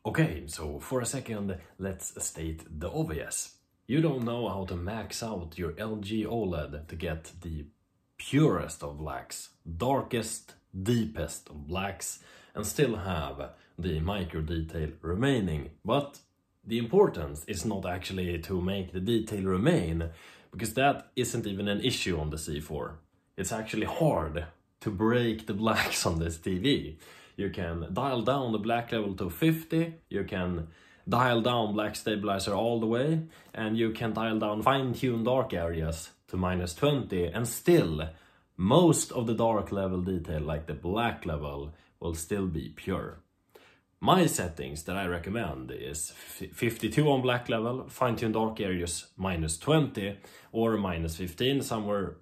Okay, so for a second, let's state the obvious. You don't know how to max out your LG OLED to get the purest of blacks, darkest, deepest of blacks, and still have the micro detail remaining. But the importance is not actually to make the detail remain, because that isn't even an issue on the C4. It's actually hard to break the blacks on this TV. You can dial down the black level to 50, you can dial down black stabilizer all the way, and you can dial down fine-tune dark areas to -20, and still most of the dark level detail, like the black level, will still be pure. My settings that I recommend is 52 on black level, fine-tune dark areas -20 or -15, somewhere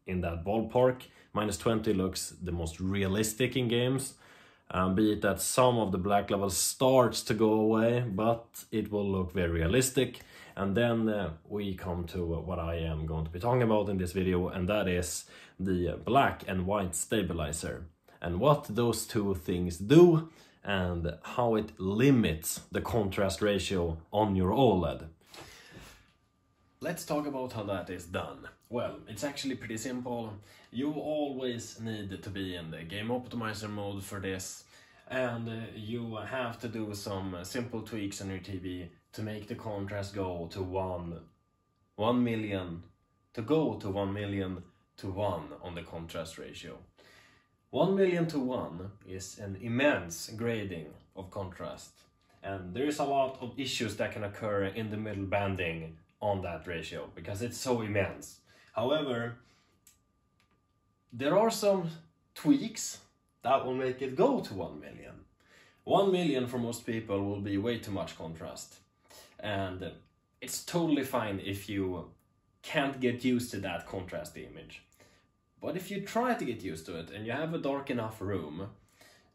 in that ballpark. -20 looks the most realistic in games. Be it that some of the black level starts to go away, but it will look very realistic. And then we come to what I am going to be talking about in this video, and that is the black and white stabilizer, and what those two things do and how it limits the contrast ratio on your OLED. Let's talk about how that is done. Well, it's actually pretty simple. You always need to be in the game optimizer mode for this, and you have to do some simple tweaks on your TV to make the contrast go to 1 million, to go to 1 million to 1 on the contrast ratio. 1 million to 1 is an immense grading of contrast, and there is a lot of issues that can occur in the middle banding on that ratio because it's so immense. However, there are some tweaks that will make it go to 1 million. 1 million for most people will be way too much contrast, and it's totally fine if you can't get used to that contrast image. But if you try to get used to it and you have a dark enough room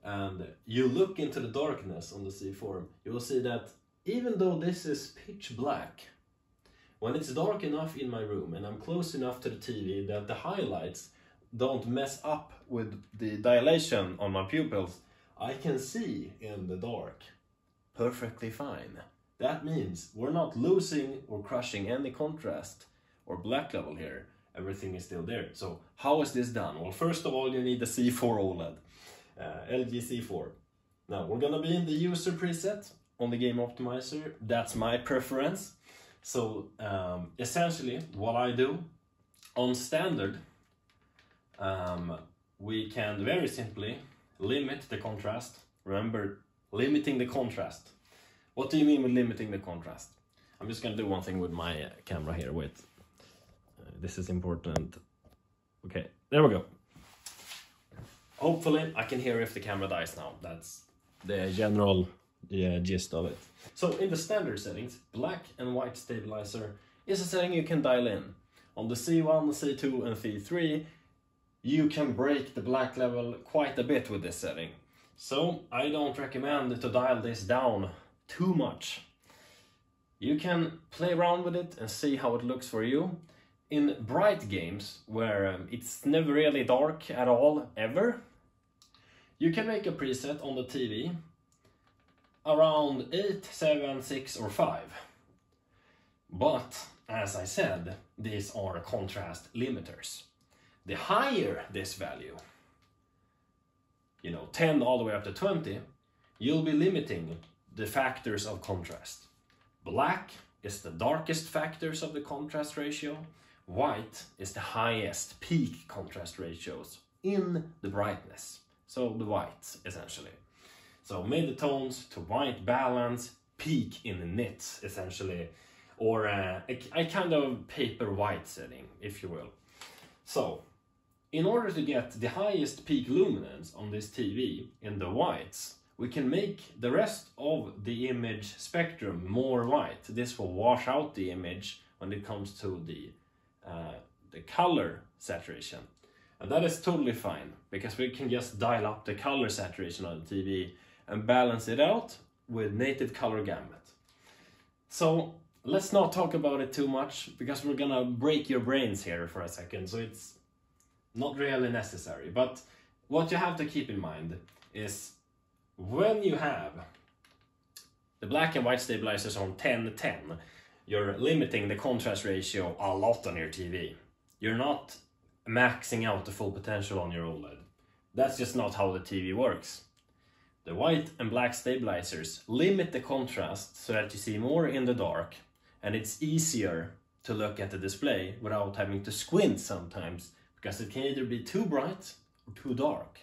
and you look into the darkness on the C4, you will see that even though this is pitch black, when it's dark enough in my room and I'm close enough to the TV that the highlights don't mess up with the dilation on my pupils, I can see in the dark perfectly fine. That means we're not losing or crushing any contrast or black level here. Everything is still there. So how is this done? Well, first of all, you need the C4 OLED, LG C4. Now we're gonna be in the user preset on the game optimizer. That's my preference. So essentially what I do on standard, we can very simply limit the contrast. Remember, limiting the contrast. What do you mean with limiting the contrast? I'm just gonna do one thing with my camera here. Wait, this is important. Okay, there we go. Hopefully I can hear if the camera dies now. That's the general gist of it. So in the standard settings, black and white stabilizer is a setting you can dial in. On the C1, C2 and C3, you can break the black level quite a bit with this setting. So I don't recommend to dial this down too much. You can play around with it and see how it looks for you. In bright games, where it's never really dark at all, ever, you can make a preset on the TV around 8, 7, 6 or 5. But, as I said, these are contrast limiters. The higher this value, 10 all the way up to 20, you'll be limiting the factors of contrast. Black is the darkest factors of the contrast ratio. White is the highest peak contrast ratios in the brightness. So the whites, essentially. So mid-tones to white balance, peak in the nits, essentially. Or a kind of paper white setting, if you will. So, in order to get the highest peak luminance on this TV in the whites, we can make the rest of the image spectrum more white. This will wash out the image when it comes to the color saturation. And that is totally fine, because we can just dial up the color saturation on the TV and balance it out with native color gamut. So let's not talk about it too much, because we're gonna break your brains here for a second, so it's not really necessary. But what you have to keep in mind is when you have the black and white stabilizers on 10:10, you're limiting the contrast ratio a lot on your TV. You're not maxing out the full potential on your OLED. That's just not how the TV works. The white and black stabilizers limit the contrast so that you see more in the dark, and it's easier to look at the display without having to squint sometimes, because it can either be too bright or too dark,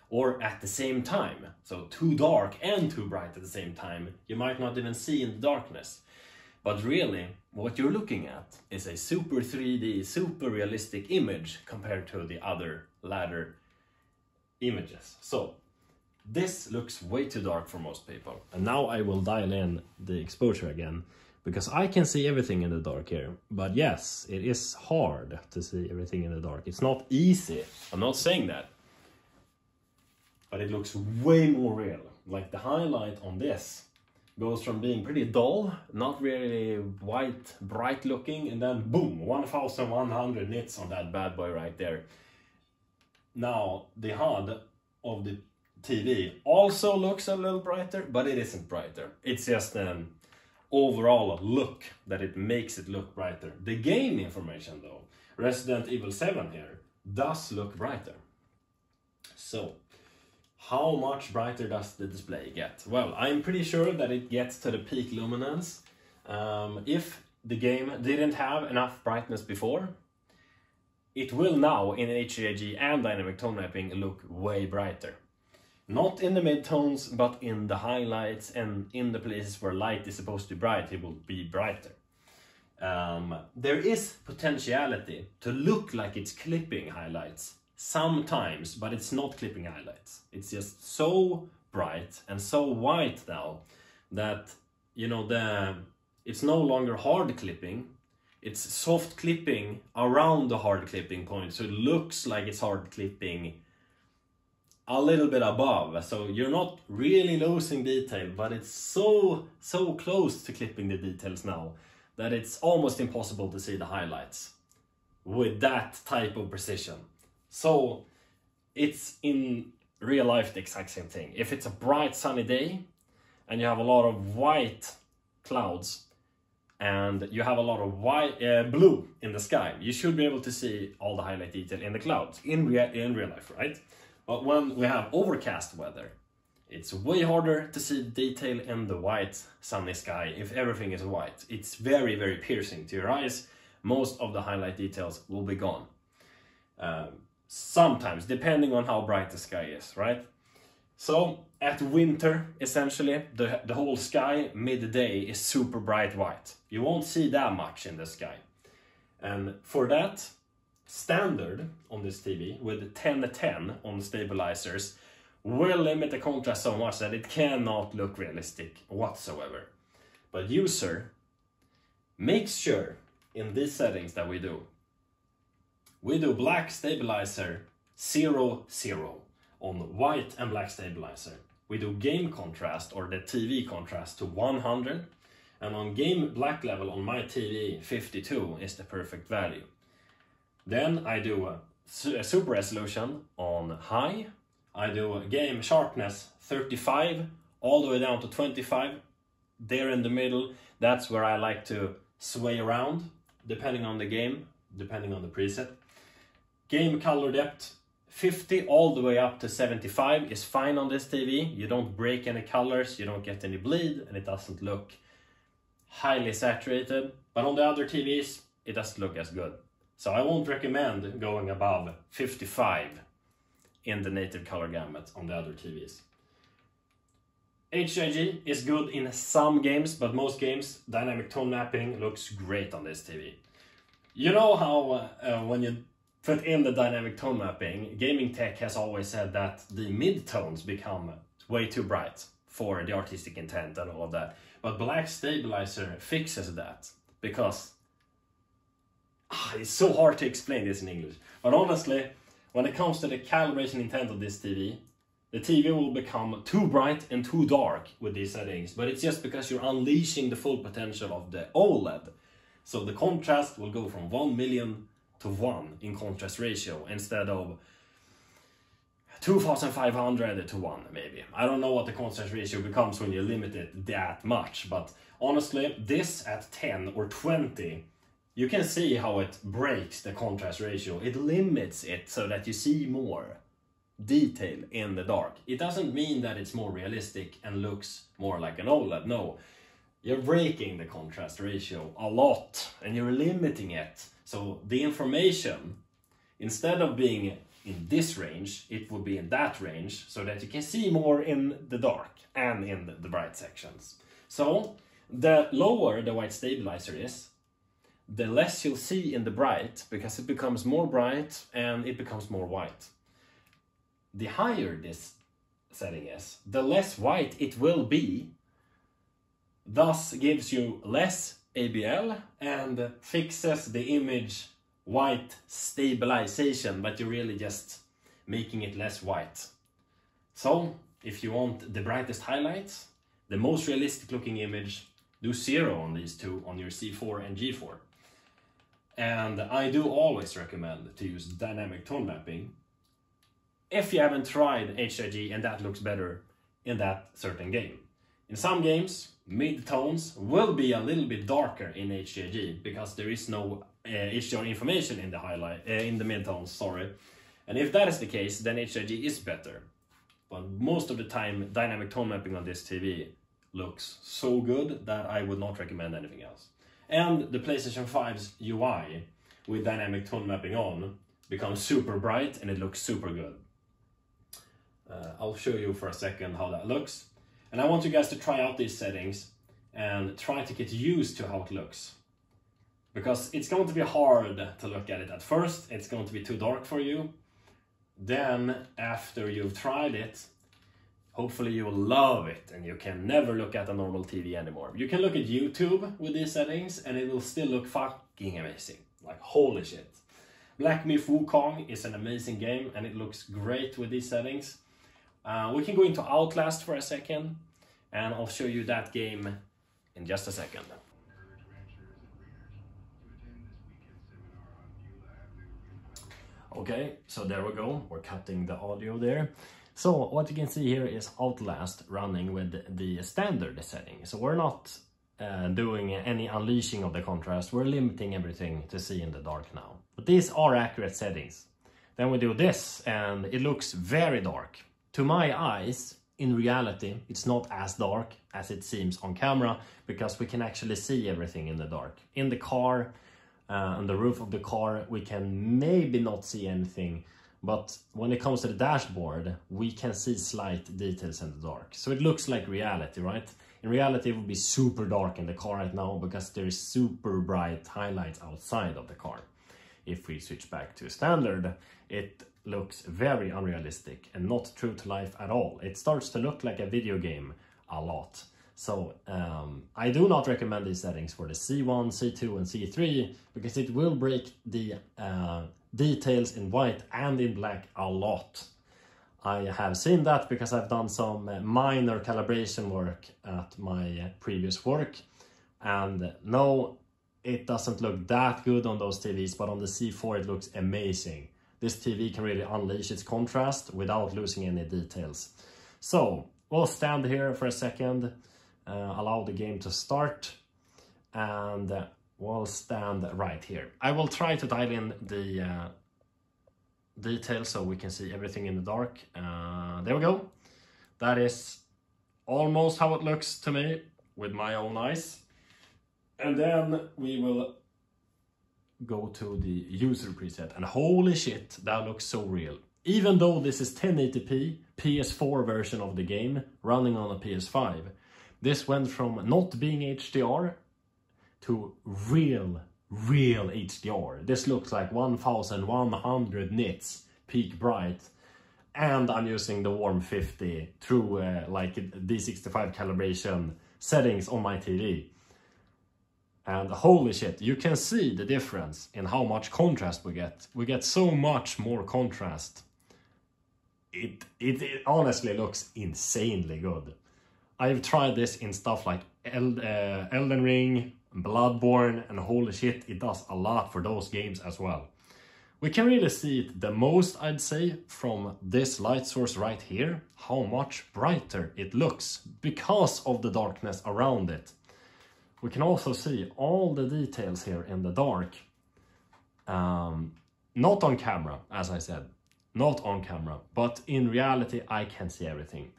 or at the same time. So too dark and too bright at the same time, you might not even see in the darkness. But really, what you're looking at is a super 3D, super realistic image compared to the other ladder images. So this looks way too dark for most people. And now I will dial in the exposure again, because I can see everything in the dark here. But yes, it is hard to see everything in the dark. It's not easy, I'm not saying that. But it looks way more real. Like the highlight on this goes from being pretty dull, not really white, bright looking, and then boom, 1100 nits on that bad boy right there. Now, the HUD of the TV also looks a little brighter, but it isn't brighter. It's just an overall look that it makes it look brighter. The game information though, Resident Evil 7 here, does look brighter. So, how much brighter does the display get? Well, I'm pretty sure that it gets to the peak luminance. If the game didn't have enough brightness before, it will now in HUD and dynamic tone mapping look way brighter. Not in the midtones, but in the highlights and in the places where light is supposed to be bright, it will be brighter. There is potentiality to look like it's clipping highlights sometimes, but it's not clipping highlights. It's just so bright and so white now that, you know, it's no longer hard clipping. It's soft clipping around the hard clipping point, so it looks like it's hard clipping a little bit above. So you're not really losing detail, but it's so close to clipping the details now that it's almost impossible to see the highlights with that type of precision. So it's in real life the exact same thing. If it's a bright sunny day and you have a lot of white clouds and you have a lot of white blue in the sky, you should be able to see all the highlight detail in the clouds in real life, right? But when we have overcast weather, it's way harder to see the detail in the white sunny sky if everything is white. It's very, very piercing to your eyes. Most of the highlight details will be gone. Sometimes, depending on how bright the sky is, right? So, at winter, essentially, the whole sky midday is super bright white. You won't see that much in the sky. And for that, standard on this TV with 10:10 on stabilizers will limit the contrast so much that it cannot look realistic whatsoever. But user makes sure in these settings that we do black stabilizer 0:0 on white and black stabilizer. We do game contrast or the TV contrast to 100, and on game black level on my TV 52 is the perfect value. Then I do a super resolution on high. I do a game sharpness 35 all the way down to 25. There in the middle, that's where I like to sway around depending on the game, depending on the preset. Game color depth 50 all the way up to 75 is fine on this TV. You don't break any colors, you don't get any bleed, and it doesn't look highly saturated. But on the other TVs, it doesn't look as good. So I won't recommend going above 55 in the native color gamut on the other TVs. HIG is good in some games, but most games, dynamic tone mapping looks great on this TV. You know how when you put in the dynamic tone mapping, gaming tech has always said that the mid-tones become way too bright for the artistic intent and all of that. But Black Stabilizer fixes that, because it's so hard to explain this in English. But honestly, when it comes to the calibration intent of this TV, the TV will become too bright and too dark with these settings, but it's just because you're unleashing the full potential of the OLED. So the contrast will go from 1 million to 1 in contrast ratio instead of 2500 to 1 maybe. I don't know what the contrast ratio becomes when you limit it that much, but honestly, this at 10 or 20, you can see how it breaks the contrast ratio. It limits it so that you see more detail in the dark. It doesn't mean that it's more realistic and looks more like an OLED, no. You're breaking the contrast ratio a lot and you're limiting it. So the information, instead of being in this range, it would be in that range so that you can see more in the dark and in the bright sections. So the lower the white stabilizer is, the less you'll see in the bright, because it becomes more bright and it becomes more white. The higher this setting is, the less white it will be, thus gives you less ABL and fixes the image white stabilization, but you're really just making it less white. So if you want the brightest highlights, the most realistic looking image, do 0 on these two on your C4 and G4. And I do always recommend to use dynamic tone mapping if you haven't tried HIG and that looks better in that certain game. In some games, mid-tones will be a little bit darker in HIG because there is no HDR information in the highlight in the mid-tones, sorry. And if that is the case, then HIG is better. But most of the time, dynamic tone mapping on this TV looks so good that I would not recommend anything else. And the PlayStation 5's UI with dynamic tone mapping on becomes super bright and it looks super good. I'll show you for a second how that looks. And I want you guys to try out these settings and try to get used to how it looks. Because it's going to be hard to look at it at first, it's going to be too dark for you. Then, after you've tried it, hopefully you will love it and you can never look at a normal TV anymore. You can look at YouTube with these settings and it will still look fucking amazing. Like, holy shit. Black Myth Wukong is an amazing game and it looks great with these settings. We can go into Outlast for a second and I'll show you that game in just a second. Okay, so there we go, we're cutting the audio there. So what you can see here is Outlast running with the standard setting. So we're not doing any unleashing of the contrast, we're limiting everything to see in the dark now. But these are accurate settings. Then we do this and it looks very dark. To my eyes, in reality, it's not as dark as it seems on camera because we can actually see everything in the dark. In the car, on the roof of the car, we can maybe not see anything, but when it comes to the dashboard, we can see slight details in the dark. So it looks like reality, right? In reality, it would be super dark in the car right now because there is super bright highlights outside of the car. If we switch back to standard, it looks very unrealistic and not true to life at all. It starts to look like a video game a lot. So I do not recommend these settings for the C1, C2 and C3 because it will break the details in white and in black a lot. I have seen that because I've done some minor calibration work at my previous work, and no, it doesn't look that good on those TVs, but on the C4 it looks amazing. This TV can really unleash its contrast without losing any details. So we'll stand here for a second, allow the game to start, and we'll stand right here. I will try to dial in the details so we can see everything in the dark. There we go. That is almost how it looks to me with my own eyes. And then we will go to the user preset, and holy shit, that looks so real. Even though this is 1080p PS4 version of the game running on a PS5, this went from not being HDR to real HDR. This looks like 1100 nits peak bright, and I'm using the warm 50 through like D65 calibration settings on my TV. And holy shit, you can see the difference in how much contrast we get. We get so much more contrast. It honestly looks insanely good. I've tried this in stuff like Elden Ring, Bloodborne, and holy shit, it does a lot for those games as well. We can really see it the most, I'd say, from this light source right here, how much brighter it looks because of the darkness around it. We can also see all the details here in the dark. Not on camera, as I said, not on camera, but in reality I can see everything.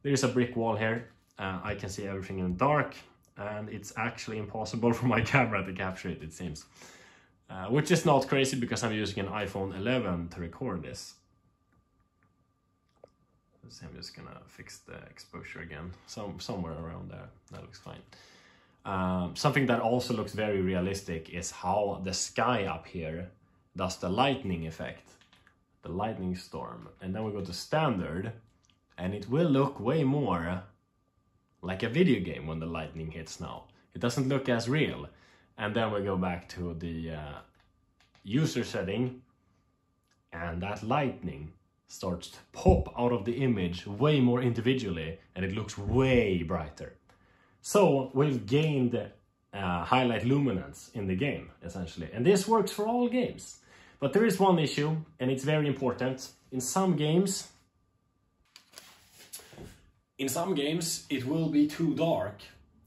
There is a brick wall here, I can see everything in the dark, and it's actually impossible for my camera to capture it, it seems. Which is not crazy because I'm using an iPhone 11 to record this. Let's see, I'm just gonna fix the exposure again, somewhere around there, that looks fine. Something that also looks very realistic is how the sky up here does the lightning effect, the lightning storm. And then we go to standard, and it will look way more like a video game when the lightning hits now. It doesn't look as real. And then we go back to the user setting, and that lightning starts to pop out of the image way more individually, and it looks way brighter. So we've gained highlight luminance in the game, essentially. And this works for all games. But there is one issue, and it's very important. In some games, it will be too dark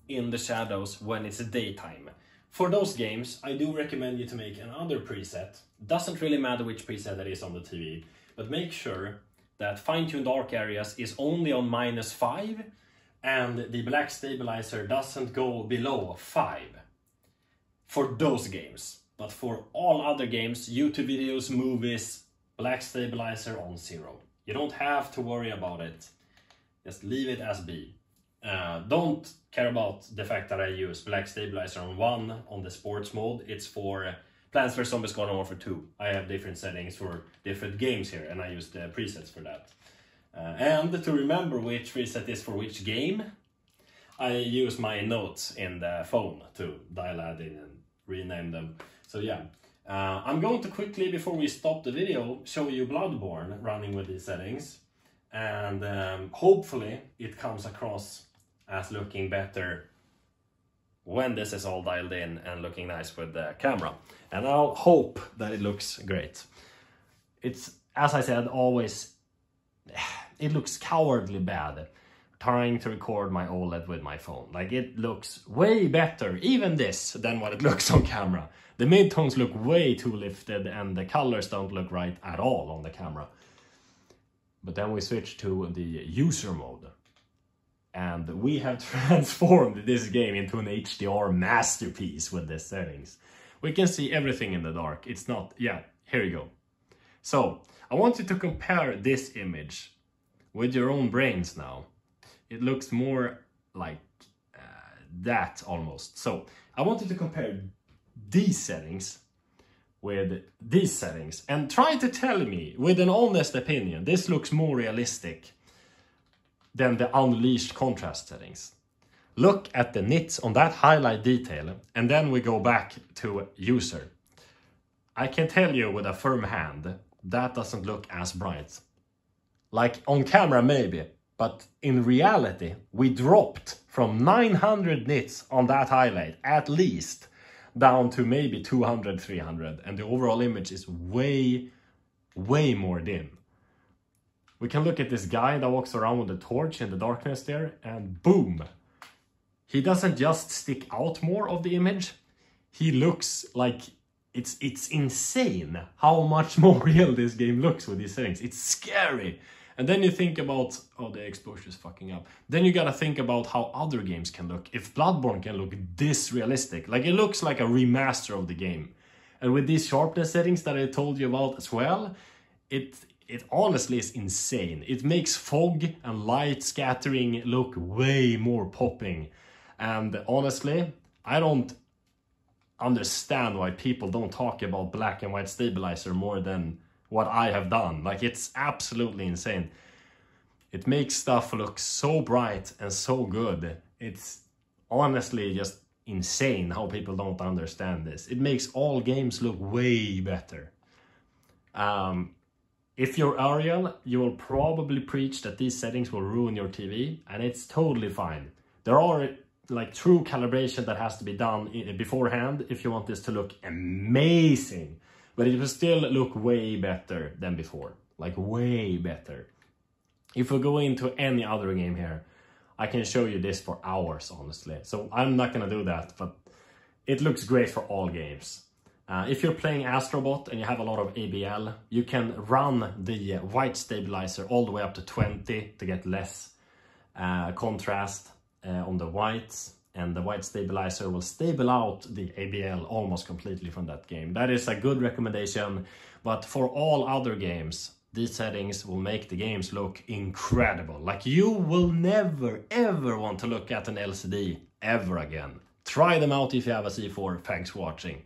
in the shadows when it's daytime. For those games, I do recommend you to make another preset. Doesn't really matter which preset that is on the TV, but make sure that fine-tune dark areas is only on -5 and the black stabilizer doesn't go below 5 for those games. But for all other games, YouTube videos, movies, black stabilizer on 0. You don't have to worry about it. Just leave it as be. Don't care about the fact that I use black stabilizer on 1 on the sports mode. It's for Plants vs Zombies Garden Warfare 2. I have different settings for different games here, and I use the presets for that. And to remember which preset is for which game, I use my notes in the phone to dial that in and rename them. So yeah, I'm going to quickly, before we stop the video, show you Bloodborne running with these settings. And hopefully it comes across as looking better when this is all dialed in and looking nice with the camera. And I'll hope that it looks great. It's, as I said, always, it looks cowardly bad trying to record my OLED with my phone. Like, it looks way better, even this, than what it looks on camera. The midtones look way too lifted and the colors don't look right at all on the camera. But then we switch to the user mode. And we have transformed this game into an HDR masterpiece with these settings. We can see everything in the dark. It's not, yeah, here you go. So, I want you to compare this image with your own brains now. It looks more like that almost. So, I want you to compare these settings with these settings and try to tell me with an honest opinion this looks more realistic than the unleashed contrast settings. Look at the nits on that highlight detail, and then we go back to user. I can tell you with a firm hand that doesn't look as bright. Like on camera maybe, but in reality we dropped from 900 nits on that highlight at least down to maybe 200, 300, and the overall image is way more dim. We can look at this guy that walks around with a torch in the darkness there, and boom! He doesn't just stick out more of the image, he looks like it's insane how much more real this game looks with these settings. It's scary! And then you think about, oh, the exposure is fucking up. Then you gotta think about how other games can look. If Bloodborne can look this realistic, like it looks like a remaster of the game. And with these sharpness settings that I told you about as well, it honestly is insane. It makes fog and light scattering look way more popping. And honestly, I don't understand why people don't talk about black and white stabilizer more than what I have done. Like, it's absolutely insane. It makes stuff look so bright and so good. It's honestly just insane how people don't understand this. It makes all games look way better. If you're Ariel, you will probably preach that these settings will ruin your TV, and it's totally fine. There are like true calibration that has to be done beforehand if you want this to look amazing. But it will still look way better than before. Like way better. If we go into any other game here, I can show you this for hours, honestly. So I'm not gonna do that, but it looks great for all games. If you're playing Astrobot and you have a lot of ABL, you can run the white stabilizer all the way up to 20 to get less contrast on the whites. And the white stabilizer will stable out the ABL almost completely from that game. That is a good recommendation, but for all other games, these settings will make the games look incredible. Like you will never ever want to look at an LCD ever again. Try them out if you have a C4. Thanks for watching.